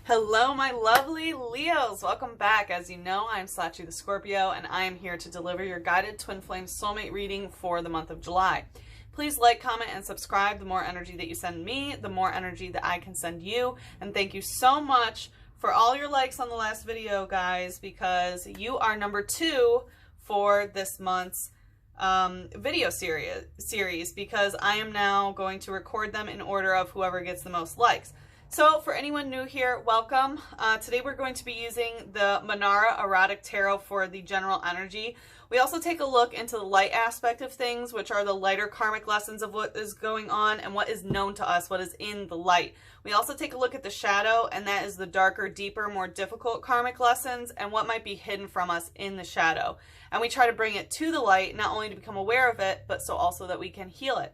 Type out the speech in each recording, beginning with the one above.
Hello, my lovely Leos. Welcome back. As you know, I'm Sachi the Scorpio, and I am here to deliver your guided twin flame soulmate reading for the month of July. Please like, comment, and subscribe. The more energy that you send me, the more energy that I can send you. And thank you so much for all your likes on the last video, guys, because you are number 2 for this month's video series because I am now going to record them in order of whoever gets the most likes. So for anyone new here, welcome. Today we're going to be using the Manara Erotic Tarot for the general energy. We also take a look into the light aspect of things, which are the lighter karmic lessons of what is going on and what is known to us, what is in the light. We also take a look at the shadow, and that is the darker, deeper, more difficult karmic lessons and what might be hidden from us in the shadow. And we try to bring it to the light, not only to become aware of it, but so also that we can heal it.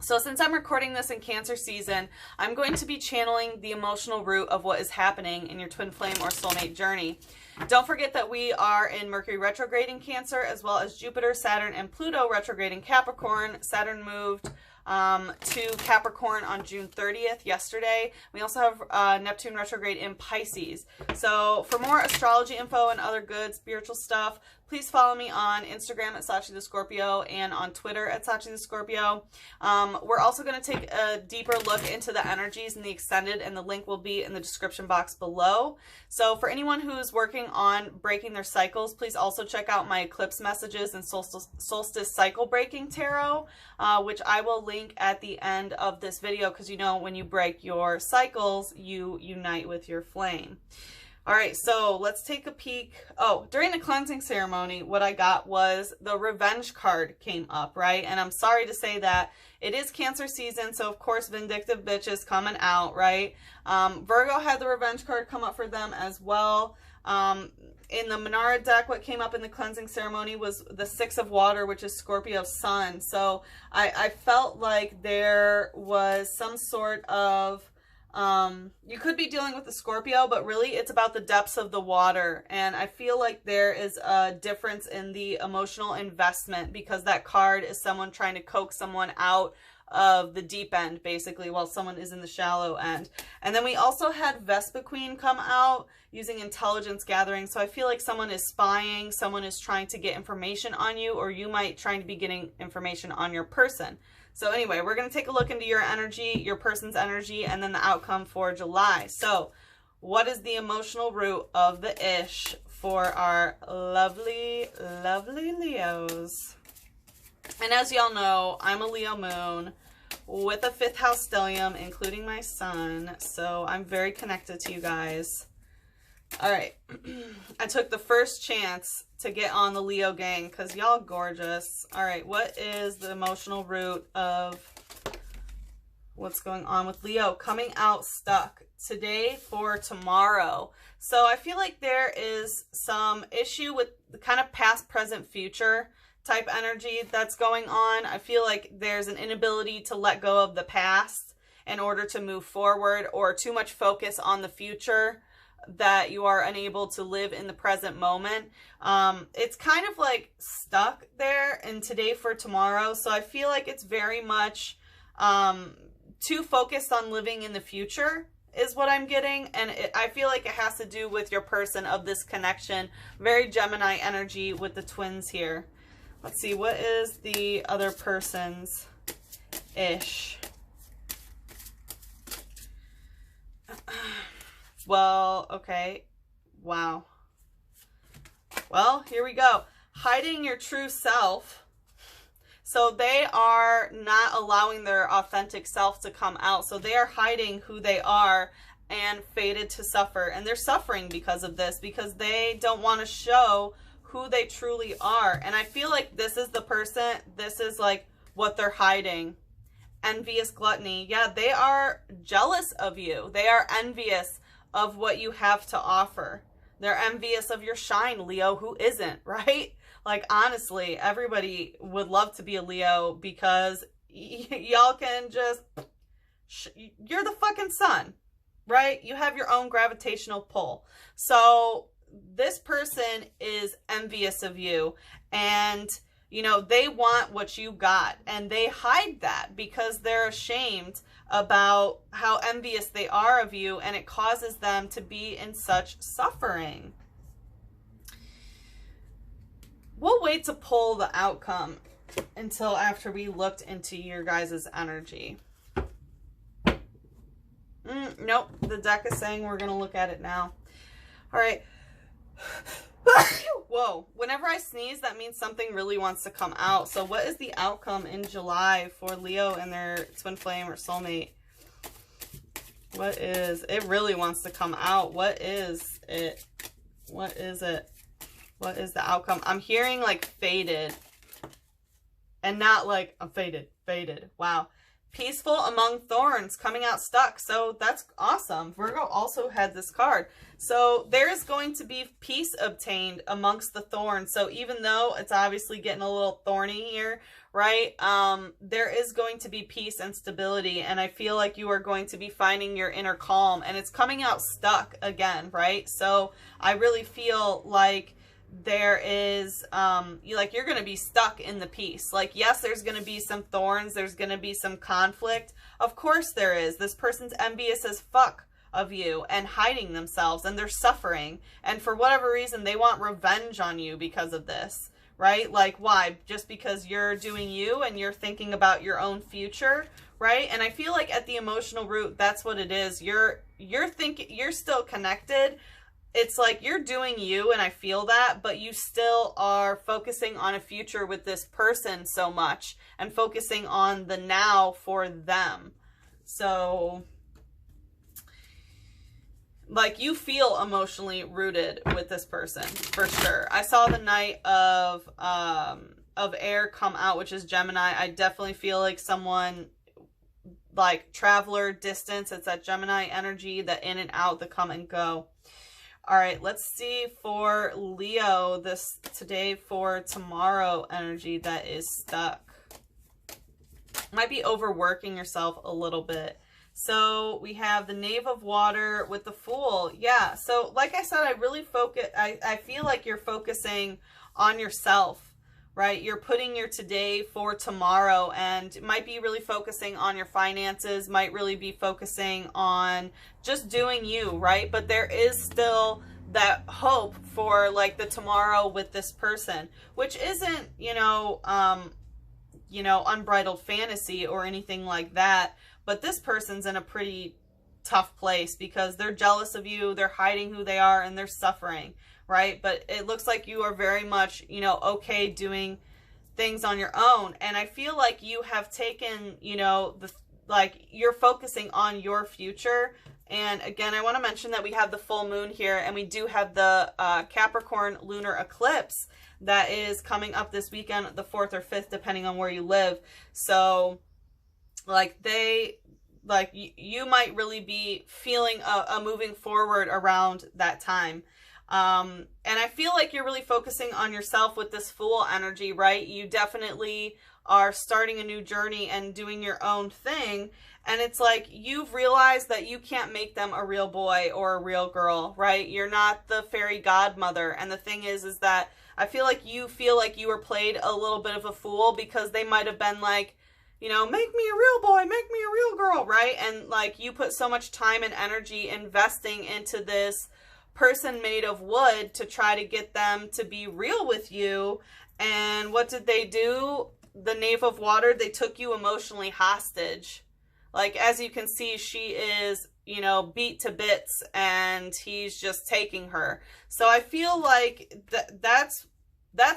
So since I'm recording this in Cancer season, I'm going to be channeling the emotional root of what is happening in your twin flame or soulmate journey. Don't forget that we are in Mercury retrograde in Cancer, as well as Jupiter, Saturn, and Pluto retrograde in Capricorn. Saturn moved to Capricorn on June 30th, yesterday. We also have Neptune retrograde in Pisces. So for more astrology info and other good spiritual stuff, please follow me on Instagram at Sachi the Scorpio and on Twitter at Sachi the Scorpio. We're also going to take a deeper look into the energies and the extended, and the link will be in the description box below. So for anyone who's working on breaking their cycles, please also check out my Eclipse messages and Solstice cycle breaking tarot, which I will link at the end of this video, because you know when you break your cycles, you unite with your flame. All right, so let's take a peek. Oh, during the cleansing ceremony, what I got was the revenge card came up, right? And I'm sorry to say that it is Cancer season, so of course vindictive bitches coming out, right? Virgo had the revenge card come up for them as well. In the Manara deck, what came up in the cleansing ceremony was the 6 of Water, which is Scorpio Sun. So I felt like there was some sort of you could be dealing with the Scorpio, but really it's about the depths of the water. And I feel like there is a difference in the emotional investment, because that card is someone trying to coax someone out of the deep end, basically, while someone is in the shallow end. And then we also had Vespa Queen come out using intelligence gathering. So I feel like someone is spying, someone is trying to get information on you, or you might trying to be getting information on your person. So anyway, we're going to take a look into your energy, your person's energy, and then the outcome for July. So what is the emotional root of the ish for our lovely, lovely Leos? And as y'all know, I'm a Leo moon with a 5th house stellium, including my sun. So I'm very connected to you guys. All right. I took the first chance to get on the Leo gang because y'all gorgeous. All right. What is the emotional root of what's going on with Leo? Coming out stuck today for tomorrow. So I feel like there is some issue with the kind of past, present, future type energy that's going on. I feel like there's an inability to let go of the past in order to move forward, or too much focus on the future that you are unable to live in the present moment. It's kind of like stuck there in today for tomorrow. So I feel like it's very much too focused on living in the future is what I'm getting. And I feel like it has to do with your person of this connection. Very Gemini energy with the twins here. Let's see, what is the other person's ish? Well, okay. Wow. Well, here we go. Hiding your true self. So they are not allowing their authentic self to come out. So they are hiding who they are and fated to suffer. And they're suffering because of this, because they don't want to show who they truly are. And I feel like this is the person, this is like what they're hiding. Envious gluttony. Yeah, they are jealous of you. They are envious of what you have to offer. They're envious of your shine, Leo. Who isn't, right? Like, honestly, everybody would love to be a Leo, because y'all can just, you're the fucking sun, right? You have your own gravitational pull. So this person is envious of you, and you know, they want what you got, and they hide that because they're ashamed about how envious they are of you, and it causes them to be in such suffering. We'll wait to pull the outcome until after we looked into your guys' energy. Nope, the deck is saying we're going to look at it now. All right. Whoa, whenever I sneeze, that means something really wants to come out. So what is the outcome in July for Leo and their twin flame or soulmate? What is, it really wants to come out. What is it? What is it? What is the outcome? I'm hearing like faded and not like I'm faded. Wow. Peaceful among thorns, coming out stuck. So that's awesome. Virgo also had this card. So there is going to be peace obtained amongst the thorns. So even though it's obviously getting a little thorny here, right? There is going to be peace and stability. And I feel like you are going to be finding your inner calm, and it's coming out stuck again, right? So I really feel like there is you're going to be stuck in the peace. Like, yes, there's going to be some thorns, there's going to be some conflict, of course there is. This person's envious as fuck of you and hiding themselves, and they're suffering, and for whatever reason they want revenge on you because of this, right? Like, why? Just because you're doing you and you're thinking about your own future, right? And I feel like at the emotional root, that's what it is. You're thinking, you're still connected. It's like you're doing you, and I feel that, but you still are focusing on a future with this person so much and focusing on the now for them. So, like, you feel emotionally rooted with this person for sure. I saw the Knight of Air come out, which is Gemini. I definitely feel like someone like traveler, distance. It's that Gemini energy, the in and out, the come and go. All right, let's see for Leo this today for tomorrow energy that is stuck. Might be overworking yourself a little bit. So we have the Knave of Water with the Fool. Yeah, so like I said, I really focus, I feel like you're focusing on yourself, right? You're putting your today for tomorrow, and might be really focusing on your finances, might really be focusing on just doing you, right? But there is still that hope for like the tomorrow with this person, which isn't, unbridled fantasy or anything like that. But this person's in a pretty tough place because they're jealous of you, they're hiding who they are, and they're suffering, right? But it looks like you are very much, okay doing things on your own. And I feel like you have taken, you're focusing on your future. And again, I want to mention that we have the full moon here, and we do have the Capricorn lunar eclipse that is coming up this weekend, the 4th or 5th, depending on where you live. So you might really be feeling a moving forward around that time. And I feel like you're really focusing on yourself with this Fool energy, right? You definitely are starting a new journey and doing your own thing. And it's like you've realized that you can't make them a real boy or a real girl, right? You're not the fairy godmother. And the thing is that I feel like you were played a little bit of a fool because they might have been like, make me a real boy, make me a real girl, right? And like you put so much time and energy investing into this person made of wood to try to get them to be real with you. And what did they do? The Knave of Water, they took you emotionally hostage. Like, as you can see, she is, beat to bits, and he's just taking her. So I feel like that's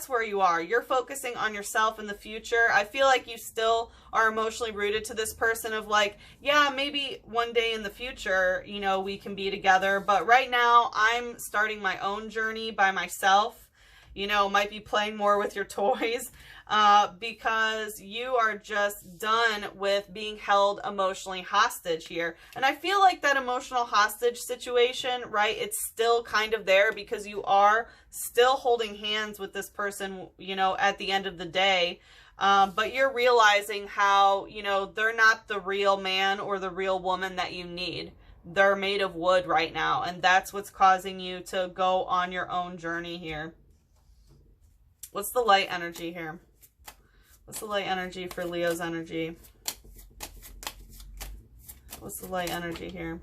where you are. You're focusing on yourself in the future. I feel like you still are emotionally rooted to this person of like, yeah, maybe one day in the future, we can be together. But right now I'm starting my own journey by myself. Might be playing more with your toys because you are just done with being held emotionally hostage here. And I feel like that emotional hostage situation, right, it's still kind of there because you are still holding hands with this person, at the end of the day. But you're realizing how, they're not the real man or the real woman that you need. They're made of wood right now. And that's what's causing you to go on your own journey here. What's the light energy here? What's the light energy for Leo's energy? What's the light energy here?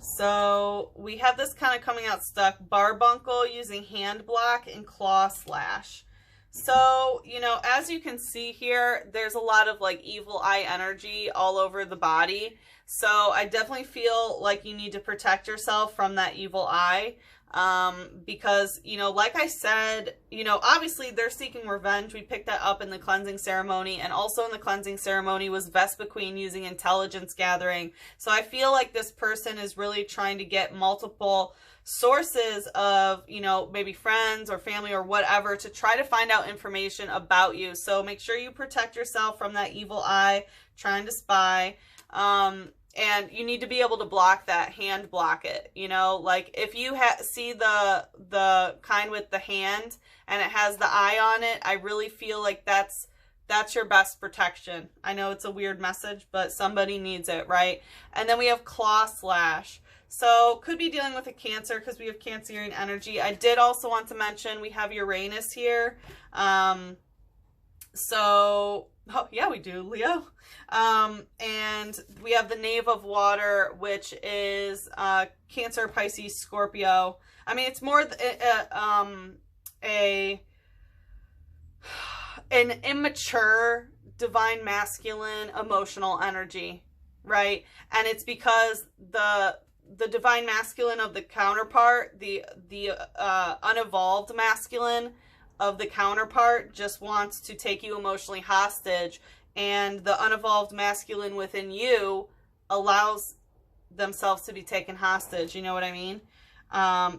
So we have this kind of coming out stuck. Barbuncle using hand block and claw slash. So, you know, as you can see here, there's a lot of like evil eye energy all over the body. So I definitely feel like you need to protect yourself from that evil eye. Because, you know, like I said, you know, obviously they're seeking revenge. We picked that up in the cleansing ceremony, and also in the cleansing ceremony was Vespa Queen using intelligence gathering. So I feel like this person is really trying to get multiple sources of, you know, maybe friends or family or whatever to try to find out information about you. So make sure you protect yourself from that evil eye trying to spy. And you need to be able to block that, hand block it, you know, like if you see the kind with the hand and it has the eye on it, I really feel like that's your best protection. I know it's a weird message, but somebody needs it, right? And then we have claw slash. So could be dealing with a Cancer because we have Cancerian energy. I did also want to mention we have Uranus here. So, oh yeah, we do, Leo. And we have the Knave of Water, which is Cancer, Pisces, Scorpio. I mean, it's more an immature divine masculine emotional energy, right? And it's because the divine masculine of the counterpart, the unevolved masculine of the counterpart just wants to take you emotionally hostage, and the unevolved masculine within you allows themselves to be taken hostage. You know what I mean?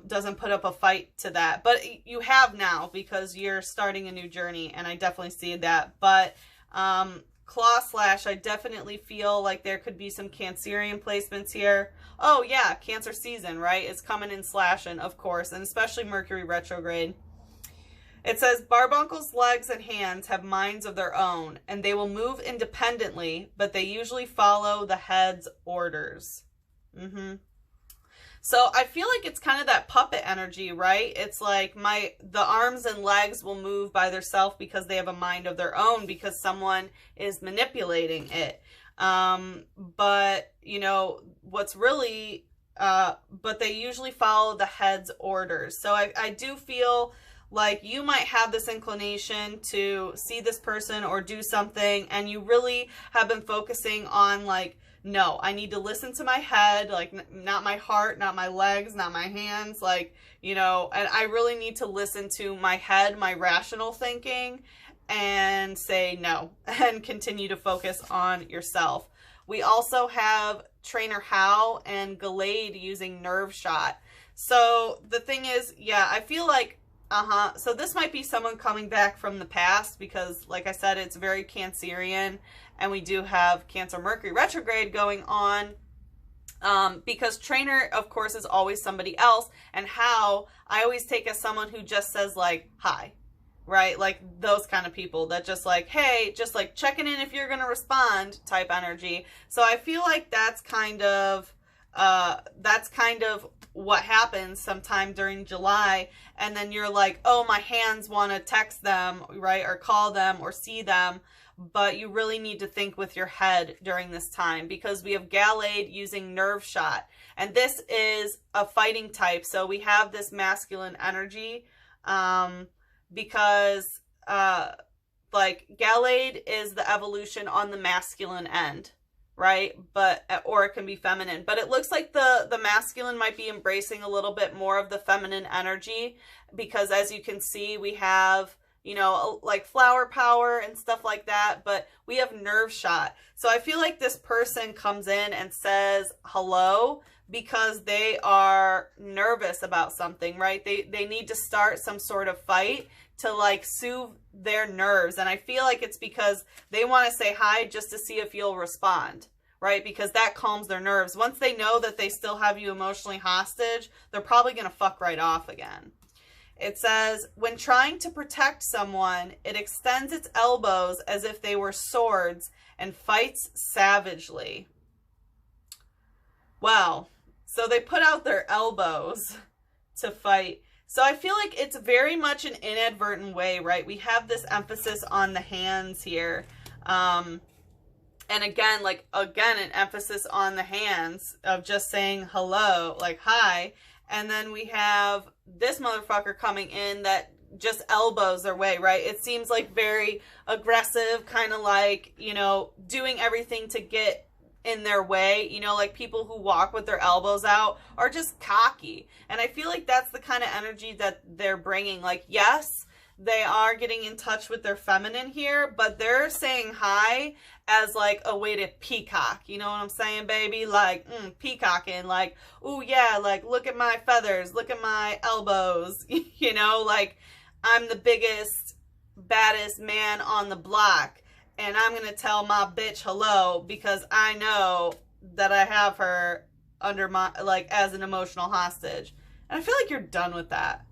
Doesn't put up a fight to that, but you have now because you're starting a new journey, and I definitely see that. But claw slash, I definitely feel like there could be some Cancerian placements here. Oh yeah, Cancer season, right? It's coming in slashing, of course, and especially Mercury retrograde. It says, Barbuncle's legs and hands have minds of their own, and they will move independently, but they usually follow the head's orders. So I feel like it's kind of that puppet energy, right? It's like the arms and legs will move by themselves because they have a mind of their own, because someone is manipulating it. But, you know, what's really, but they usually follow the head's orders. So I do feel like you might have this inclination to see this person or do something, and you really have been focusing on like, no, I need to listen to my head, like not my heart, not my legs, not my hands, like, you know, and I really need to listen to my head, my rational thinking, and say no, and continue to focus on yourself. We also have Trainer Hal and Gallade using Nerve Shot. So the thing is, yeah, I feel like, so this might be someone coming back from the past because, like I said, it's very Cancerian, and we do have Cancer Mercury retrograde going on, because Trainer, of course, is always somebody else, and Hal, I always take as someone who just says, like, hi, right? Like, those kind of people that just like, hey, just like checking in if you're going to respond type energy. So I feel like that's kind of what happens sometime during July, and then you're like, oh, my hands want to text them, right, or call them or see them, but you really need to think with your head during this time, because we have Gallade using Nerve Shot, and this is a fighting type, so we have this masculine energy, because like Gallade is the evolution on the masculine end, right? But, or it can be feminine, but it looks like the masculine might be embracing a little bit more of the feminine energy, because as you can see, we have, you know, like flower power and stuff like that, but we have Nerve Shot. So I feel like this person comes in and says hello because they are nervous about something, right? They need to start some sort of fight to like soothe their nerves. And I feel like it's because they want to say hi just to see if you'll respond, right? Because that calms their nerves. Once they know that they still have you emotionally hostage, they're probably going to fuck right off again. It says, when trying to protect someone, it extends its elbows as if they were swords and fights savagely. Wow. So they put out their elbows to fight. So I feel like it's very much an inadvertent way, right? We have this emphasis on the hands here. And again, an emphasis on the hands of just saying hello, like hi. And then we have this motherfucker coming in that just elbows their way, right? It seems like very aggressive, kind of like, you know, doing everything to get in their way, you know, like people who walk with their elbows out are just cocky. And I feel like that's the kind of energy that they're bringing. Like, yes, they are getting in touch with their feminine here, but they're saying hi as like a way to peacock. You know what I'm saying, baby? Like, peacocking, like, oh yeah, like, look at my feathers, look at my elbows, you know, like, I'm the biggest, baddest man on the block, and I'm going to tell my bitch hello because I know that I have her under my, like, as an emotional hostage. And I feel like you're done with that,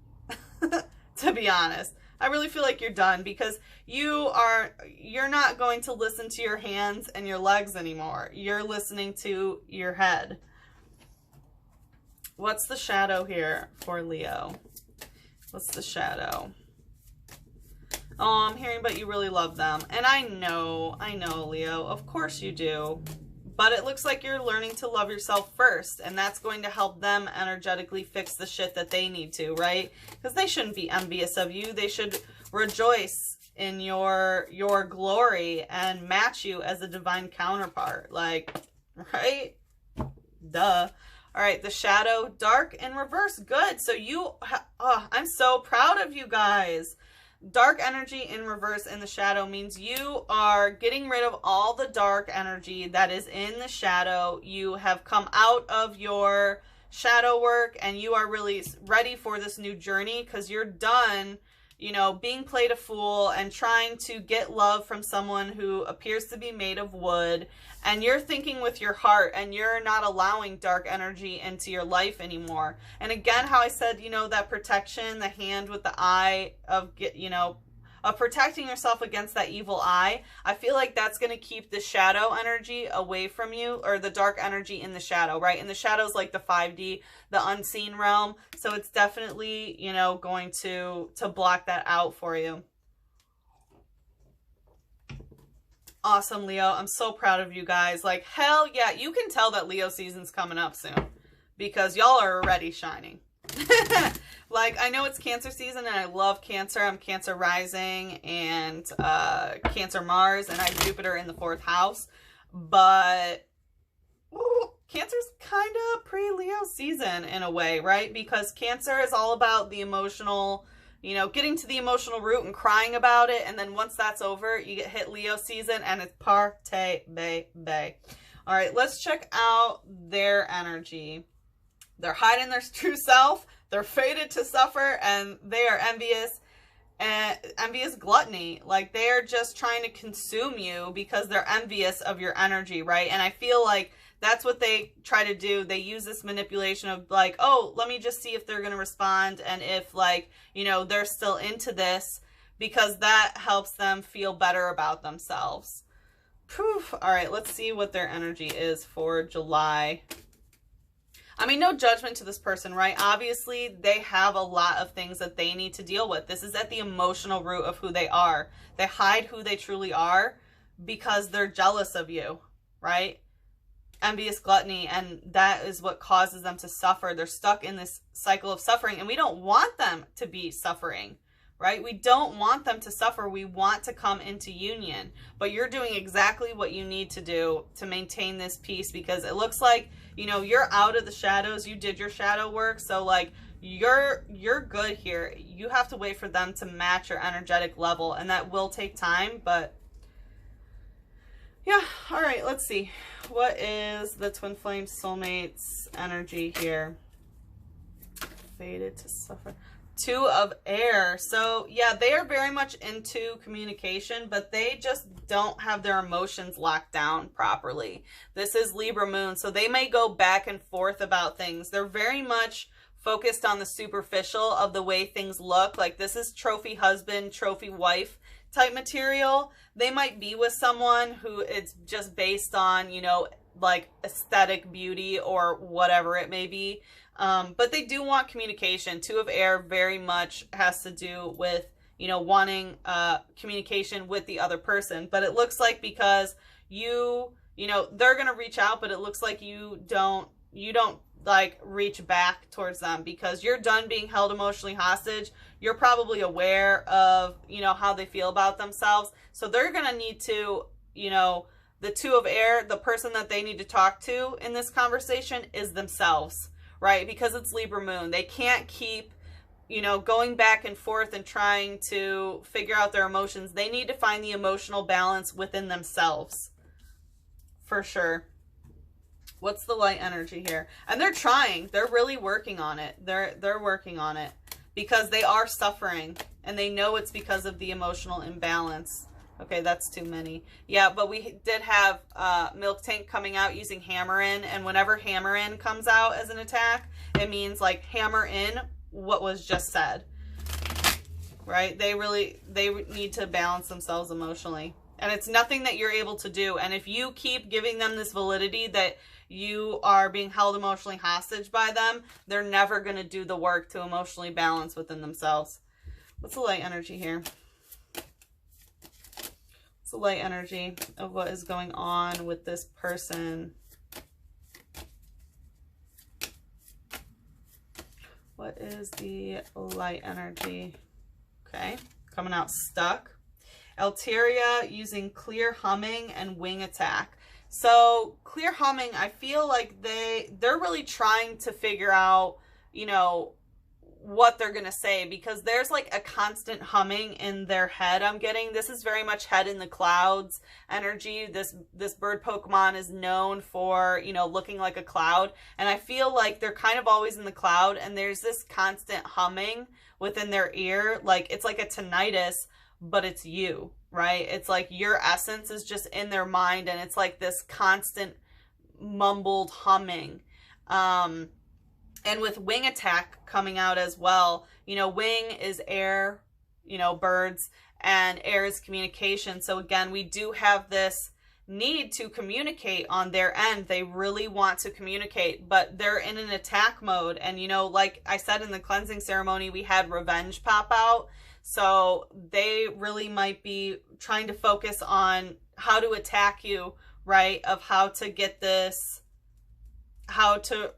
to be honest. I really feel like you're done because you're not going to listen to your hands and your legs anymore. You're listening to your head. What's the shadow here for Leo? What's the shadow? Oh, I'm hearing, but you really love them. And I know, Leo, of course you do. But it looks like you're learning to love yourself first, and that's going to help them energetically fix the shit that they need to, right? Because they shouldn't be envious of you. They should rejoice in your glory and match you as a divine counterpart. Like, right? Duh. All right, the shadow, dark in reverse. Good. So I'm so proud of you guys. Dark energy in reverse in the shadow means you are getting rid of all the dark energy that is in the shadow. You have come out of your shadow work and you are really ready for this new journey because you're done, you know, being played a fool and trying to get love from someone who appears to be made of wood. And you're thinking with your heart and you're not allowing dark energy into your life anymore. And again, how I said, you know, that protection, the hand with the eye of, you know, of protecting yourself against that evil eye. I feel like that's going to keep the shadow energy away from you, or the dark energy in the shadow, right? And the shadow is like the 5D, the unseen realm. So it's definitely, you know, going to block that out for you. Awesome, Leo. I'm so proud of you guys. Like, hell yeah. You can tell that Leo season's coming up soon because y'all are already shining. Like, I know it's Cancer season and I love Cancer. I'm Cancer rising and Cancer Mars, and I have Jupiter in the 4th house. But Cancer's kind of pre-Leo season in a way, right? Because Cancer is all about the emotional, you know, getting to the emotional root and crying about it. And then once that's over, you get hit Leo season and it's partay, bae. All right, let's check out their energy. They're hiding their true self. They're fated to suffer, and they are envious and envious gluttony. Like, they are just trying to consume you because they're envious of your energy, right? And I feel like that's what they try to do. They use this manipulation of like, oh, let me just see if they're going to respond. And if, like, you know, they're still into this, because that helps them feel better about themselves. Poof. All right, let's see what their energy is for July. I mean, no judgment to this person, right? Obviously, they have a lot of things that they need to deal with. This is at the emotional root of who they are. They hide who they truly are because they're jealous of you, right? Envious gluttony, and that is what causes them to suffer. They're stuck in this cycle of suffering, and we don't want them to be suffering, right? We don't want them to suffer. We want to come into union, but you're doing exactly what you need to do to maintain this peace, because it looks like, you know, you're out of the shadows. You did your shadow work, so like you're good here. You have to wait for them to match your energetic level, and that will take time, but yeah. All right, let's see. What is the Twin Flame soulmates energy here? Fated to suffer. 2 of air. So yeah, they are very much into communication, but they just don't have their emotions locked down properly. This is Libra moon, so they may go back and forth about things. They're very much focused on the superficial of the way things look. Like, this is trophy husband, trophy wife type material. They might be with someone who it's just based on, you know, like aesthetic beauty or whatever it may be. But they do want communication. 2 of air very much has to do with, you know, wanting communication with the other person. But it looks like because you know, they're going to reach out, but it looks like you don't like reach back towards them because you're done being held emotionally hostage. You're probably aware of, you know, how they feel about themselves. So they're going to need to, you know, the Two of Air, the person that they need to talk to in this conversation is themselves, right? Because it's Libra moon. They can't keep, you know, going back and forth and trying to figure out their emotions. They need to find the emotional balance within themselves. For sure. What's the light energy here? And they're trying. They're really working on it. They're working on it because they are suffering and they know it's because of the emotional imbalance. Okay, that's too many. Yeah, but we did have Milk Tank coming out using Hammer In, and whenever Hammer In comes out as an attack, it means like hammer in what was just said. Right? They need to balance themselves emotionally. And it's nothing that you're able to do. And if you keep giving them this validity that you are being held emotionally hostage by them, they're never going to do the work to emotionally balance within themselves. What's the light energy here? What's the light energy of what is going on with this person? What is the light energy? Okay, coming out stuck. Alteria using Clear Humming and Wing Attack. So Clear Humming, I feel like they're really trying to figure out, you know, what they're going to say, because there's like a constant humming in their head I'm getting. This is very much head in the clouds energy. This bird Pokemon is known for, you know, looking like a cloud. And I feel like they're kind of always in the cloud and there's this constant humming within their ear. Like it's like a tinnitus, but it's you, right? It's like your essence is just in their mind and it's like this constant mumbled humming. And with Wing Attack coming out as well, you know, wing is air, you know, birds, and air is communication. So again, we do have this need to communicate on their end. They really want to communicate, but they're in an attack mode. And, you know, like I said in the cleansing ceremony, we had revenge pop out. So they really might be trying to focus on how to attack you, right? Of how to get this, how to,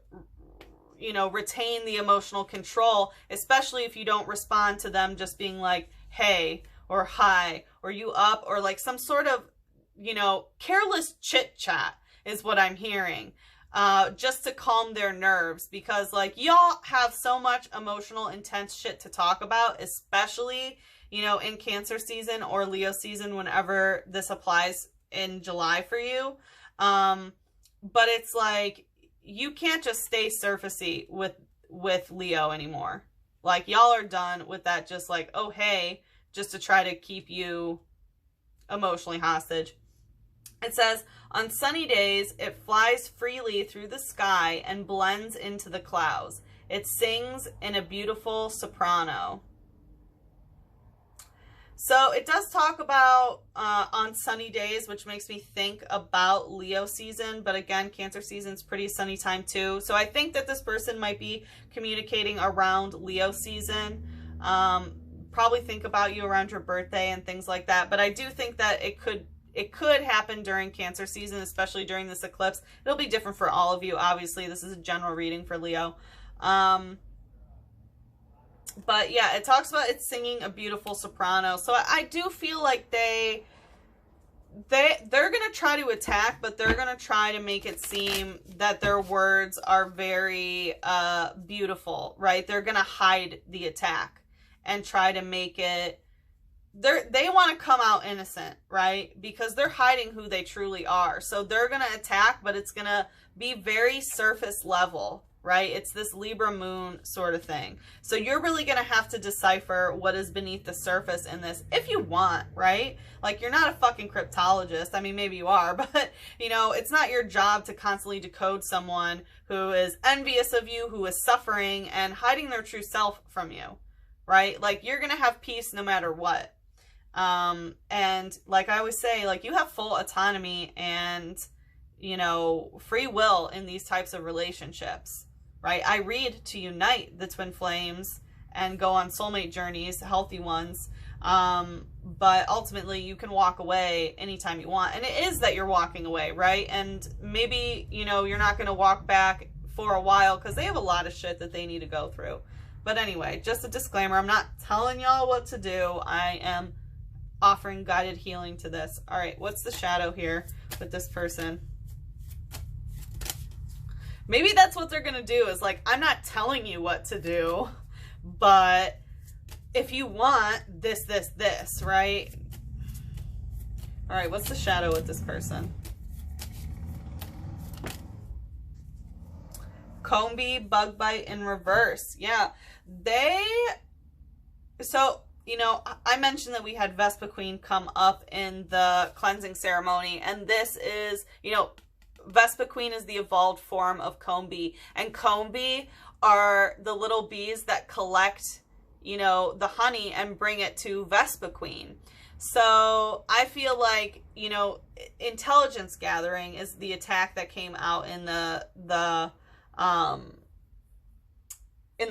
you know, retain the emotional control, especially if you don't respond to them just being like, hey, or hi, or you up, or like some sort of, you know, careless chit chat is what I'm hearing, just to calm their nerves, because like y'all have so much emotional, intense shit to talk about, especially, you know, in Cancer season or Leo season, whenever this applies in July for you. But it's like, you can't just stay surfacey with Leo anymore. Like y'all are done with that, just like, oh, hey, just to try to keep you emotionally hostage. It says, on sunny days, it flies freely through the sky and blends into the clouds. It sings in a beautiful soprano. So it does talk about on sunny days, which makes me think about Leo season. But again, Cancer season is pretty sunny time too. So I think that this person might be communicating around Leo season. Probably think about you around your birthday and things like that. But I do think that it could happen during Cancer season, especially during this eclipse. It'll be different for all of you. Obviously, this is a general reading for Leo. But yeah, it talks about it singing a beautiful soprano. So I do feel like they're going to try to attack, but they're going to try to make it seem that their words are very beautiful, right? They're going to hide the attack and try to make it, they want to come out innocent, right? Because they're hiding who they truly are. So they're going to attack, but it's going to be very surface level, right? It's this Libra moon sort of thing. So you're really going to have to decipher what is beneath the surface in this if you want, right? Like, you're not a fucking cryptologist. I mean, maybe you are, but, you know, it's not your job to constantly decode someone who is envious of you, who is suffering and hiding their true self from you, right? Like, you're going to have peace no matter what. And like I always say, like, you have full autonomy and, you know, free will in these types of relationships. Right? I read to unite the twin flames and go on soulmate journeys, healthy ones. But ultimately you can walk away anytime you want. And it is that you're walking away, right? And maybe, you know, you're not going to walk back for a while because they have a lot of shit that they need to go through. But anyway, just a disclaimer, I'm not telling y'all what to do. I am offering guided healing to this. All right, what's the shadow here with this person? Maybe that's what they're going to do, is like, I'm not telling you what to do, but if you want this, right? All right, what's the shadow with this person? Comb bee, bug bite in reverse. Yeah, so, you know, I mentioned that we had Vespa Queen come up in the cleansing ceremony, and this is, you know, Vespa Queen is the evolved form of comb bee, and comb bee are the little bees that collect, you know, the honey and bring it to Vespa Queen. So I feel like, you know, intelligence gathering is the attack that came out in the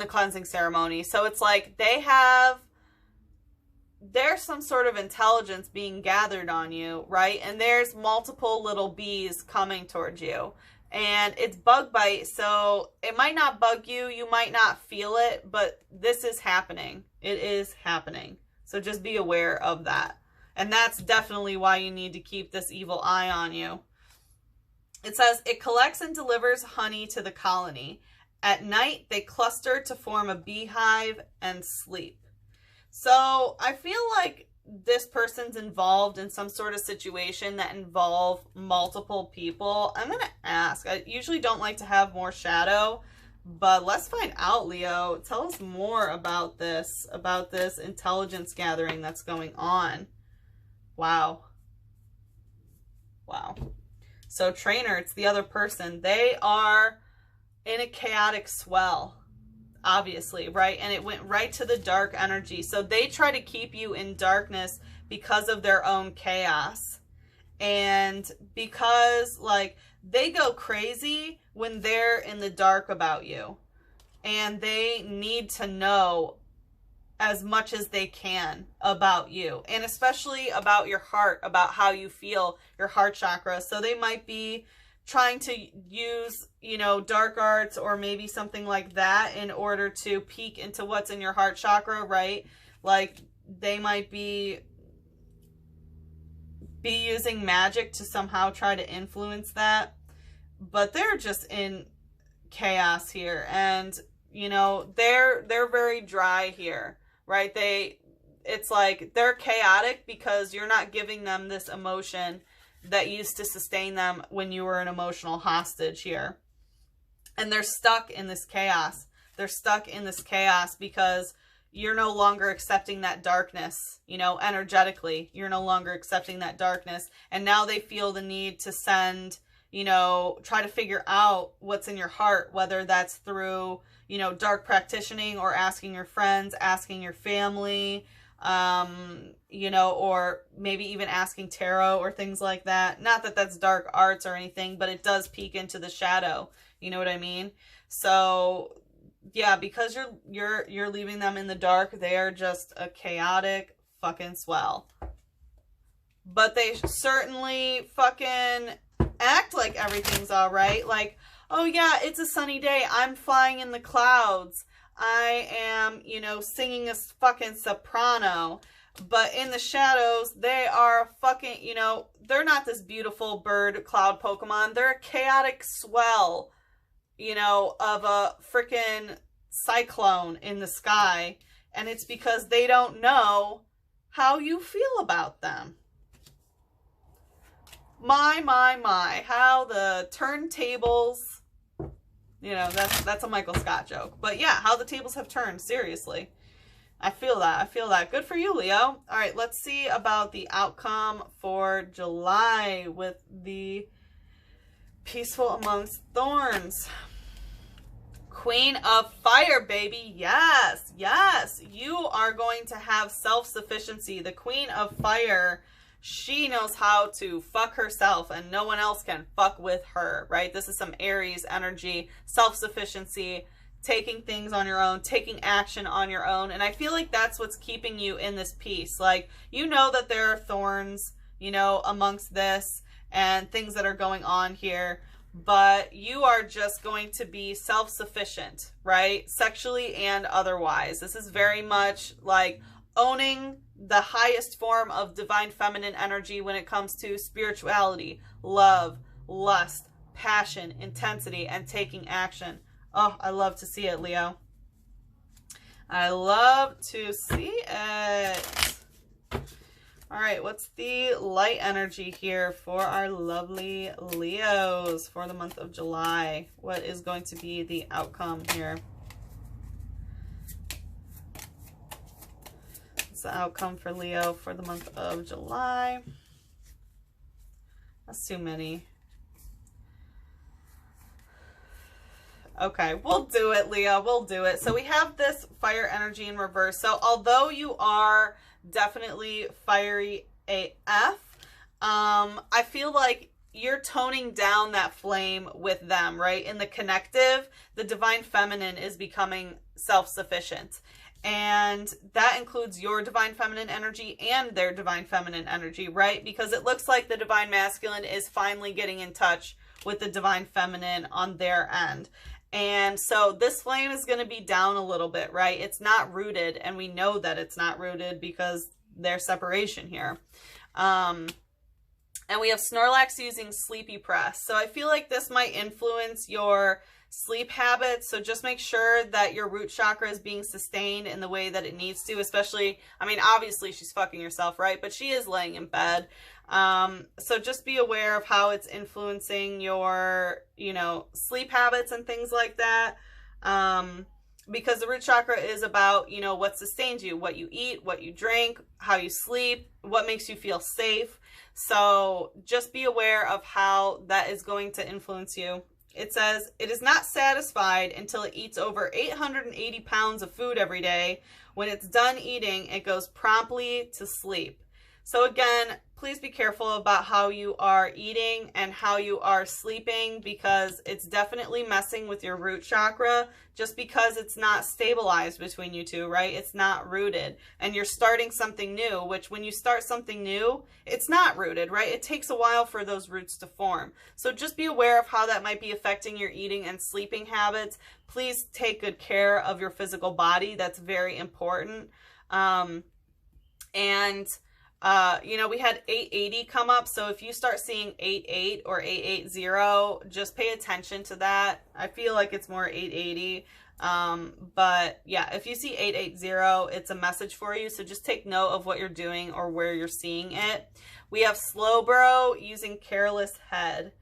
cleansing ceremony. So it's like there's some sort of intelligence being gathered on you, right? And there's multiple little bees coming towards you. And it's bug bite, so it might not bug you, you might not feel it, but this is happening. It is happening. So just be aware of that. And that's definitely why you need to keep this evil eye on you. It says, it collects and delivers honey to the colony. At night, they cluster to form a beehive and sleep. So I feel like this person's involved in some sort of situation that involve multiple people. I'm going to ask. I usually don't like to have more shadow, but let's find out, Leo. Tell us more about this intelligence gathering that's going on. Wow. Wow. So trainer, it's the other person. They are in a chaotic swell, obviously, right? And it went right to the dark energy. So they try to keep you in darkness because of their own chaos. And because, like, they go crazy when they're in the dark about you. And they need to know as much as they can about you. And especially about your heart, about how you feel, your heart chakra. So they might be trying to use, you know, dark arts or maybe something like that in order to peek into what's in your heart chakra, right? Like they might be using magic to somehow try to influence that, but they're just in chaos here. And, you know, they're very dry here, right? It's like they're chaotic because you're not giving them this emotion that used to sustain them when you were an emotional hostage here. And they're stuck in this chaos. They're stuck in this chaos because you're no longer accepting that darkness, you know, energetically. You're no longer accepting that darkness. And now they feel the need to send, you know, try to figure out what's in your heart, whether that's through, you know, dark practicing or asking your friends, asking your family, you know, or maybe even asking tarot or things like that. Not that that's dark arts or anything, but it does peek into the shadow. You know what I mean? So yeah, because you're leaving them in the dark, they are just a chaotic fucking swell. But they certainly fucking act like everything's all right. Like, oh yeah, it's a sunny day. I'm flying in the clouds. I am, you know, singing a fucking soprano. But in the shadows, they are fucking, you know, they're not this beautiful bird cloud Pokemon. They're a chaotic swell, you know, of a freaking cyclone in the sky. And it's because they don't know how you feel about them. My, how the turntables, you know, that's a Michael Scott joke. But yeah, how the tables have turned, seriously. I feel that. I feel that. Good for you, Leo. All right, let's see about the outcome for July with the Peaceful Amongst Thorns. Queen of Fire, baby. Yes, yes. You are going to have self-sufficiency. The Queen of Fire, she knows how to fuck herself and no one else can fuck with her, right? This is some Aries energy, self-sufficiency, taking things on your own, taking action on your own. And I feel like that's what's keeping you in this peace. Like, you know that there are thorns, you know, amongst this and things that are going on here, but you are just going to be self-sufficient, right? Sexually and otherwise. This is very much like owning the highest form of divine feminine energy when it comes to spirituality, love, lust, passion, intensity, and taking action. Oh, I love to see it, Leo. I love to see it. All right, what's the light energy here for our lovely Leos for the month of July? What is going to be the outcome here? What's the outcome for Leo for the month of July? That's too many. Okay, we'll do it, Leo. We'll do it. So we have this fire energy in reverse. So although you are definitely fiery AF, I feel like you're toning down that flame with them, right? In the connective, the divine feminine is becoming self-sufficient. And that includes your divine feminine energy and their divine feminine energy, right? Because it looks like the divine masculine is finally getting in touch with the divine feminine on their end. And so this flame is going to be down a little bit, right? It's not rooted, and we know that it's not rooted because there's separation here. And we have Snorlax using Sleepy Press. So I feel like this might influence your sleep habits. So just make sure that your root chakra is being sustained in the way that it needs to, especially, I mean, obviously she's fucking herself, right? But she is laying in bed. So just be aware of how it's influencing your, you know, sleep habits and things like that. Because the root chakra is about, you know, what sustains you, what you eat, what you drink, how you sleep, what makes you feel safe. So just be aware of how that is going to influence you. It says, it is not satisfied until it eats over 880 pounds of food every day. When it's done eating, it goes promptly to sleep. So again, please be careful about how you are eating and how you are sleeping, because it's definitely messing with your root chakra just because it's not stabilized between you two, right? It's not rooted, and you're starting something new, which when you start something new, it's not rooted, right? It takes a while for those roots to form. So just be aware of how that might be affecting your eating and sleeping habits. Please take good care of your physical body. That's very important. You know, we had 880 come up. So if you start seeing 88 or 880, just pay attention to that. I feel like it's more 880. But yeah, if you see 880, it's a message for you. So just take note of what you're doing or where you're seeing it. We have Slowbro using Careless Head.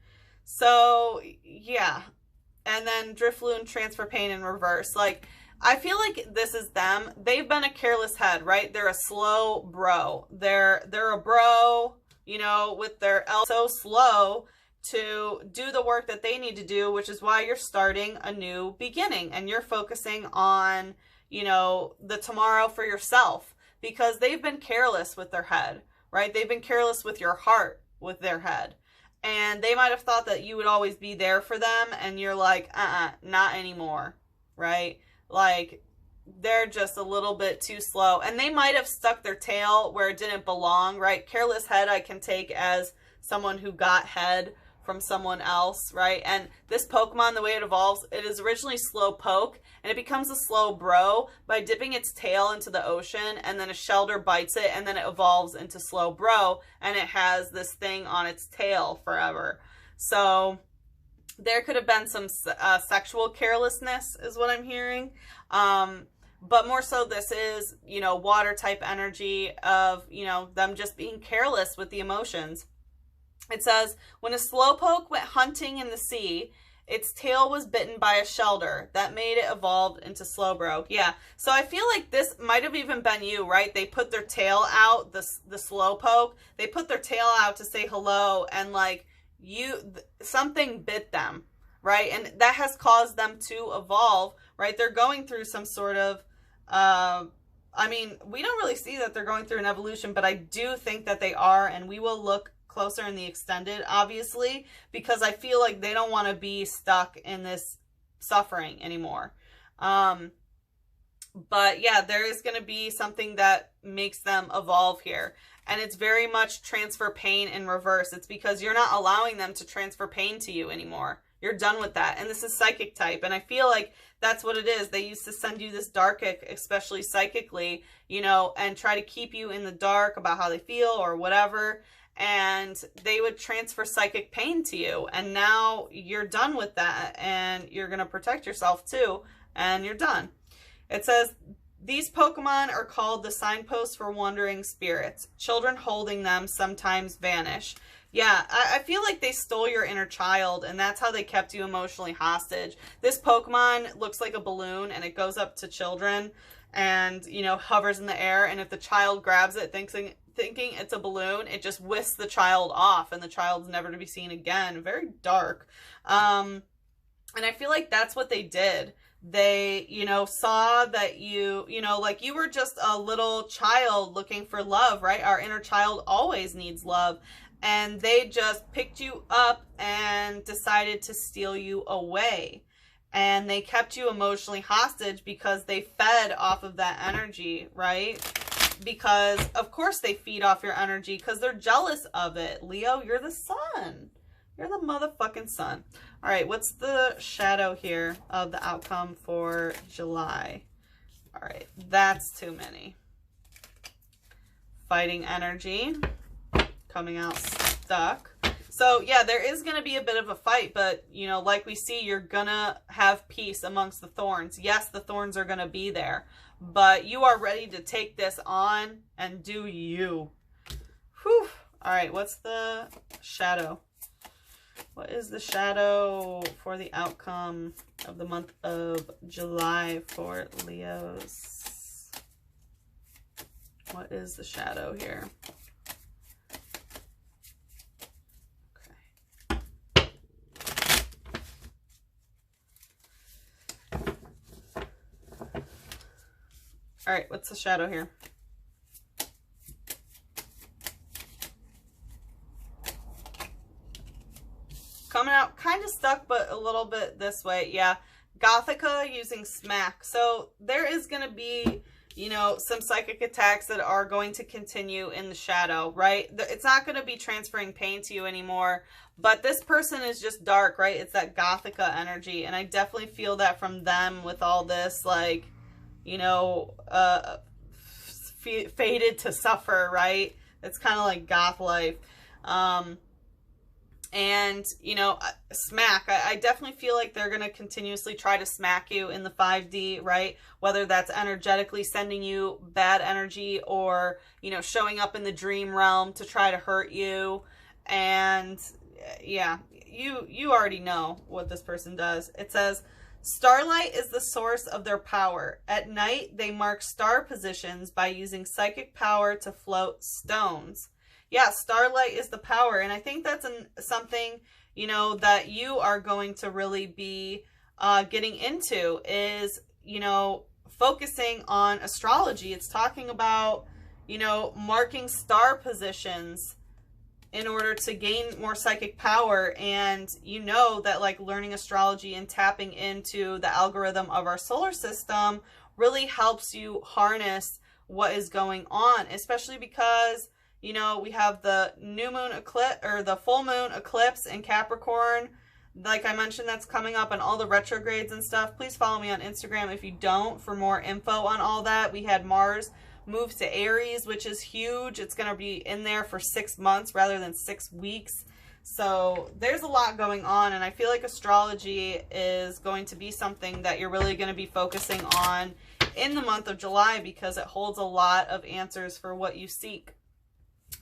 So yeah. And then Drifloon Transfer Pain in reverse. Like, I feel like this is them. They've been a careless head, right? They're a slow bro. They're a bro, you know, with their L so slow to do the work that they need to do, which is why you're starting a new beginning and you're focusing on, you know, the tomorrow for yourself, because they've been careless with their head, right? They've been careless with your heart with their head. And they might have thought that you would always be there for them, and you're like, not anymore, right? Like, they're just a little bit too slow, and they might have stuck their tail where it didn't belong, right? Careless head I can take as someone who got head from someone else, right? And this Pokemon, the way it evolves, it is originally Slowpoke, and it becomes a slow bro by dipping its tail into the ocean, and then a shelter bites it, and then it evolves into slow bro, and it has this thing on its tail forever. So there could have been some sexual carelessness is what I'm hearing. But more so this is, you know, water type energy of, you know, them just being careless with the emotions. It says, when a Slowpoke went hunting in the sea, its tail was bitten by a shelter. That made it evolve into Slowbro. Yeah, so I feel like this might have even been you, right? They put their tail out, the Slowpoke. They put their tail out to say hello, and like, something bit them, right? And that has caused them to evolve, right? They're going through some sort of, I mean, we don't really see that they're going through an evolution, but I do think that they are, and we will look closer in the extended, obviously, because I feel like they don't want to be stuck in this suffering anymore. But yeah, there is going to be something that makes them evolve here. And it's very much transfer pain in reverse. It's because you're not allowing them to transfer pain to you anymore. You're done with that. And this is psychic type. And I feel like that's what it is. They used to send you this darkic, especially psychically, you know, and try to keep you in the dark about how they feel or whatever. And they would transfer psychic pain to you. And now you're done with that. And you're going to protect yourself too. And you're done. It says, these Pokemon are called the signposts for wandering spirits. Children holding them sometimes vanish. Yeah, I feel like they stole your inner child, and that's how they kept you emotionally hostage. This Pokemon looks like a balloon, and it goes up to children and, you know, hovers in the air. And if the child grabs it thinking it's a balloon, it just whisks the child off, and the child's never to be seen again. Very dark. And I feel like that's what they did. They, you know, saw that you know, like you were just a little child looking for love, right? Our inner child always needs love. And they just picked you up and decided to steal you away. And they kept you emotionally hostage because they fed off of that energy, right? Because, of course, they feed off your energy because they're jealous of it. Leo, you're the sun. You're the motherfucking sun. All right, what's the shadow here of the outcome for July? All right, that's too many. Fighting energy. Coming out stuck. So, yeah, there is going to be a bit of a fight, but, you know, like we see, you're going to have peace amongst the thorns. Yes, the thorns are going to be there, but you are ready to take this on and do you. Whew. All right, what's the shadow? What is the shadow for the outcome of the month of July for Leos? What is the shadow here? Okay. All right, what's the shadow here? Coming out kind of stuck, but a little bit this way. Yeah. Gothica using smack. So there is going to be, you know, some psychic attacks that are going to continue in the shadow, right? It's not going to be transferring pain to you anymore, but this person is just dark, right? It's that Gothica energy. And I definitely feel that from them with all this, like, you know, fated to suffer, right? It's kind of like goth life. And, you know, smack, I definitely feel like they're going to continuously try to smack you in the 5D, right? Whether that's energetically sending you bad energy or, you know, showing up in the dream realm to try to hurt you. And, yeah, you already know what this person does. It says, starlight is the source of their power. At night, they mark star positions by using psychic power to float stones. Yeah, starlight is the power. And I think that's something, you know, that you are going to really be getting into is, you know, focusing on astrology. It's talking about, you know, marking star positions in order to gain more psychic power. And you know that, like, learning astrology and tapping into the algorithm of our solar system really helps you harness what is going on, especially because, you know, we have the new moon eclipse, or the full moon eclipse in Capricorn. Like I mentioned, that's coming up on all the retrogrades and stuff. Please follow me on Instagram if you don't for more info on all that. We had Mars move to Aries, which is huge. It's going to be in there for 6 months rather than 6 weeks. So there's a lot going on, and I feel like astrology is going to be something that you're really going to be focusing on in the month of July because it holds a lot of answers for what you seek.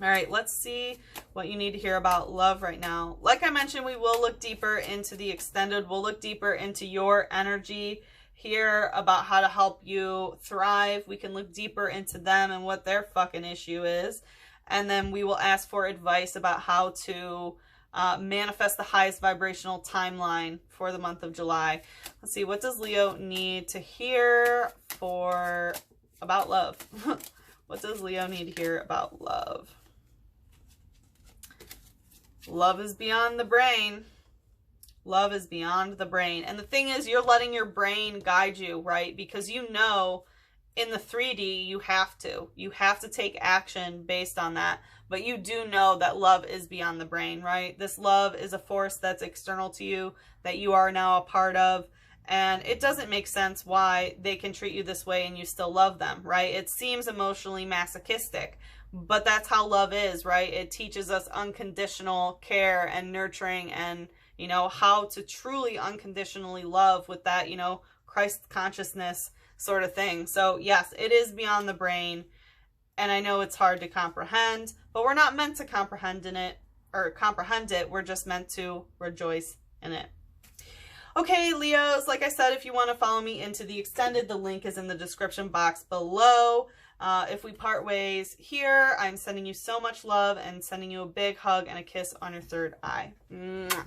All right, let's see what you need to hear about love right now. Like I mentioned, we will look deeper into the extended. We'll look deeper into your energy here about how to help you thrive. We can look deeper into them and what their fucking issue is. And then we will ask for advice about how to manifest the highest vibrational timeline for the month of July. Let's see, what does Leo need to hear about love? What does Leo need to hear about love? Love is beyond the brain. Love is beyond the brain. And the thing is, you're letting your brain guide you, right? Because you know in the 3D, you have to take action based on that. But you do know that love is beyond the brain, right? This love is a force that's external to you, that you are now a part of. And it doesn't make sense why they can treat you this way and you still love them, right? It seems emotionally masochistic, but that's how love is, right? It teaches us unconditional care and nurturing and, you know, how to truly unconditionally love with that, you know, Christ consciousness sort of thing. So yes, it is beyond the brain. And I know it's hard to comprehend, but we're not meant to comprehend it. We're just meant to rejoice in it. Okay, Leos, like I said, if you want to follow me into the extended, the link is in the description box below. If we part ways here, I'm sending you so much love and sending you a big hug and a kiss on your third eye. Mwah.